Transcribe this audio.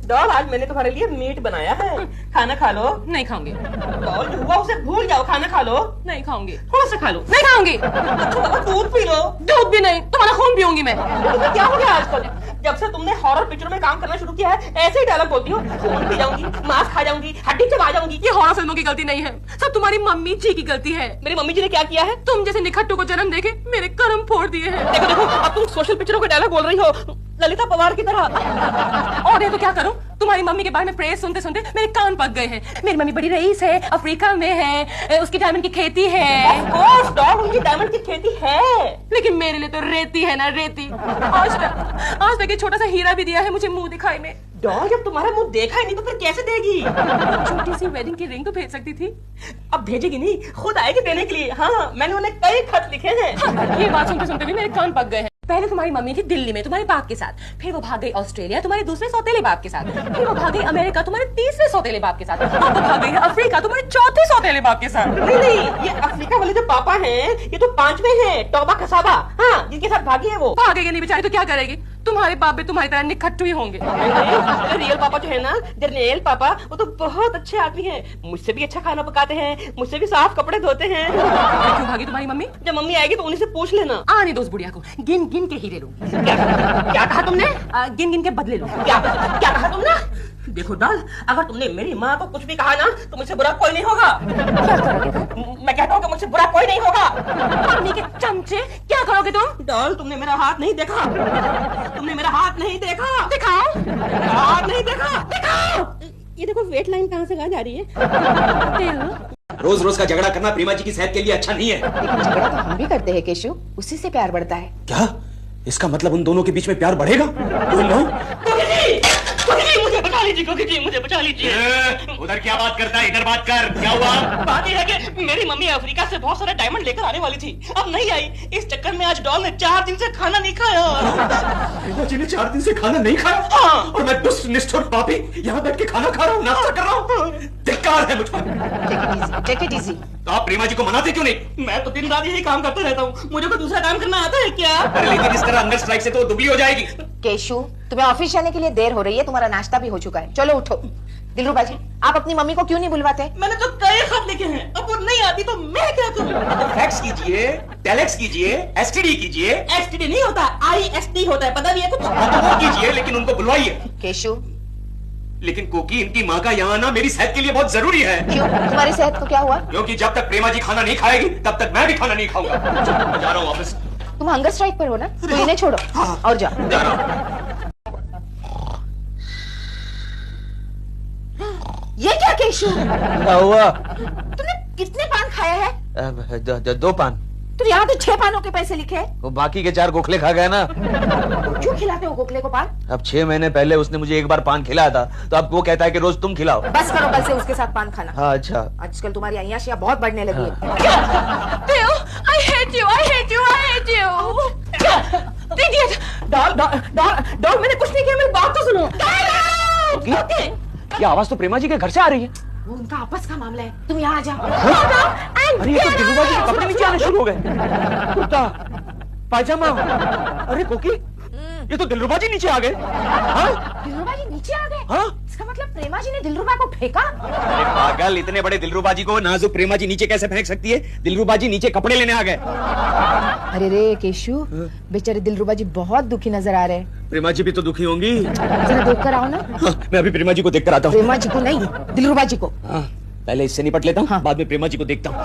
Doll, आज मैंने तुम्हारे लिए मीट बनाया है, खाना खा लो। नहीं खाऊंगी। डॉल, जो हुआ उसे भूल जाओ, खाना खा लो। नहीं खाऊंगी। थोड़ा सा खा लो। नहीं खाऊंगी। अच्छा दूध पी लो। दूध भी नहीं, तुम्हारा खून पीऊंगी मैं। तो क्या हो गया आजकल? जब से तुमने हॉरर पिक्चरों में काम करना शुरू किया है, ऐसे ही डायलॉग बोलती हो। खून पी जाऊंगी, मांस खा जाऊंगी, हड्डी चबा जाऊंगी। ये हॉरर फिल्मों की गलती नहीं है, सब तुम्हारी मम्मी जी की गलती है। मेरी मम्मी जी ने क्या किया है? तुम जैसे निखट्टू को जन्म देके मेरे कर्म फोड़ दिए हैं। देखो देखो, अब तुम सोशल पिक्चरों के डायलॉग बोल रही हो, ललिता पवार की तरह। और ये तो क्या करूं, तुम्हारी मम्मी के बारे में प्रेज सुनते सुनते मेरे कान पक गए हैं। मेरी मम्मी बड़ी रईस है, अफ्रीका में है, उसकी डायमंड की खेती है। Of course, डॉग, उनकी डायमंड की खेती है। लेकिन मेरे लिए तो रेती है ना, रेती। आज तक एक छोटा सा हीरा भी दिया है मुझे मुंह दिखाई में। डॉग, जब तुम्हारा मुंह देखा ही नहीं तो फिर कैसे देगी? छोटी सी वेडिंग की रिंग तो भेज सकती थी। अब भेजेगी नहीं, खुद आएगी देने के लिए। हाँ, मैंने उन्हें कई खत लिखे हैं। हाँ, ये बात सुनते सुनते भी मेरे कान पक गए हैं। पहले तुम्हारी मम्मी थी दिल्ली में तुम्हारे बाप के साथ, फिर वो भाग गई ऑस्ट्रेलिया तुम्हारे दूसरे सौतेले बाप के साथ, फिर वो भाग गई अमेरिका तुम्हारे तीसरे सौतेले बाप के साथ, अब वो भाग गई अफ्रीका तुम्हारे चौथे सौतेले बाप के साथ। नहीं, ये अफ्रीका वाले जो पापा हैं, ये तो 5वें हैं, टोबा कसाबा। हाँ, जिनके साथ भागी है वो। भागेगी नहीं बेचारी तो क्या करेगी? तुम्हारे बाप भी तुम्हारी तरह निखट्टू ही होंगे। रियल पापा जो है ना, जर्नेल पापा, वो तो बहुत अच्छे आदमी हैं। मुझसे भी अच्छा खाना पकाते हैं, मुझसे भी साफ कपड़े धोते हैं। क्यों भागी तुम्हारी मम्मी? जब मम्मी आएगी तो उन्हीं से पूछ लेना। आने दो उस बुढ़िया को, गिन गिन के हीरे लूं। क्या कहा तुमने? गिन गिन के बदले लूं। क्या कहा तुमने? देखो डॉल, अगर तुमने मेरी माँ को कुछ भी कहा ना तो मुझसे बुरा कोई नहीं होगा। मैं कहता हूँ कि मुझसे बुरा कोई नहीं होगा। मम्मी के चमचे, क्या करोगे तुम? डॉल, तुमने मेरा हाथ नहीं देखा। तुमने मेरा हाथ नहीं देखा। दिखाओ। मेरा हाथ नहीं देखा। दिखाओ। ये देखो, वेट लाइन कहाँ से कहाँ जा रही है। रोज रोज का झगड़ा करना प्रेमा जी की सेहत के लिए अच्छा नहीं है। झगड़ा तो हम भी करते हैं केशु, उसी से प्यार बढ़ता है। क्या इसका मतलब उन दोनों के बीच में प्यार बढ़ेगा? मुझे बचा लीजिए, कोकी जी, मुझे बचा लीजिए। उधर क्या बात करता है, इधर बात कर। क्या हुआ? बात यह है कि मेरी मम्मी अफ्रीका से बहुत सारे डायमंड लेकर आने वाली थी, अब नहीं आई। इस चक्कर में आज डॉल ने 4 दिन से खाना नहीं खाया। प्रेमा जी ने 4 दिन से खाना नहीं खाया? हाँ। और मैं दुष्ट निष्ठुर पापी यहाँ बैठ के खाना खा रहा हूँ, नाश्ता कर रहा हूँ। धिक्कार है मुझ पर। Take it easy. तो आप प्रेमा जी को मनाते क्यों नहीं? मैं तो दिन रात यही काम करता रहता हूँ, मुझे कोई दूसरा काम करना आता है क्या? अरे लेकिन इस तरह अंदर स्ट्राइक से तो दुबली हो जाएगी। केशु, तुम्हें ऑफिस जाने के लिए देर हो रही है, तुम्हारा नाश्ता भी हो चुका है, चलो उठो। दिलरुबा जी, आप अपनी मम्मी को क्यों नहीं बुलवाते? मैंने तो कई खत लिखे हैं, अब वो नहीं आती तो मैं क्या करूँ? फैक्स कीजिए, टेलेक्स कीजिए, एसटीडी कीजिए। एसटीडी नहीं होता, IST होता है, पता भी है कुछ? वो कीजिए, लेकिन उनको बुलवाइए। केशु, लेकिन कोकी, इनकी माँ का यहाँ आना मेरी सेहत के लिए बहुत जरूरी है। क्यों? तुम्हारी सेहत को क्या हुआ? क्योंकि जब तक प्रेमा जी खाना नहीं खाएगी तब तक मैं भी खाना नहीं खाऊंगा। मैं जा रहा हूँ ऑफिस। तुम हंगर स्ट्राइक पर हो ना, तो इन्हें छोड़ो और जाओ। जा रहा हूँ। ये क्या केशु? क्या हुआ? तुमने कितने पान खाए हैं? 2 पान। तो यहाँ तो 6 पानों के पैसे लिखे हैं। वो बाकी के 4 गोखले खा गया ना। क्यों खिलाते हो गोखले को पान? अब 6 महीने पहले उसने मुझे एक बार पान खिलाया था, तो अब वो कहता है कि रोज तुम खिलाओ। बस करो, कल से उसके साथ पान खाना। हाँ अच्छा। आजकल तुम्हारी अय्याशियाँ बहुत बढ़ने लगी है। Bill, I hate you, I hate you, I hate you. Idiot. Doll, मैंने कुछ नहीं किया, मेरी बात तो सुनो। ये आवाज तो प्रेमा जी के घर से आ रही है। वो उनका आपस का मामला है, तुम यहाँ आ जाओ। अरे ये तो दिलरुबा जी के कपड़े नीचे आने शुरू हो गए। कुर्ता, पायजामा। अरे कोकी, ये तो दिलरुबा जी नीचे आ गए। दिलरुबा जी नीचे आ गए? हाँ? इसका मतलब प्रेमा जी ने दिलरुबा को फेंका? अरे पागल, इतने बड़े दिलरुबा जी को नाजुक प्रेमा जी नीचे कैसे फेंक सकती है? दिलरुबा जी नीचे कपड़े लेने आ गए। अरे रे केशु, बेचारे दिलरुबा जी बहुत दुखी नजर आ रहे हैं। प्रेमा जी भी तो दुखी होंगी। जरा देख कर आओ ना। हाँ, मैं अभी प्रेमा जी को देख कर आता हूँ। प्रेमा जी को नहीं, दिलरुबा जी को। हाँ, पहले इससे निपट लेता हूँ, हाँ। बाद में प्रेमा जी को देखता हूँ।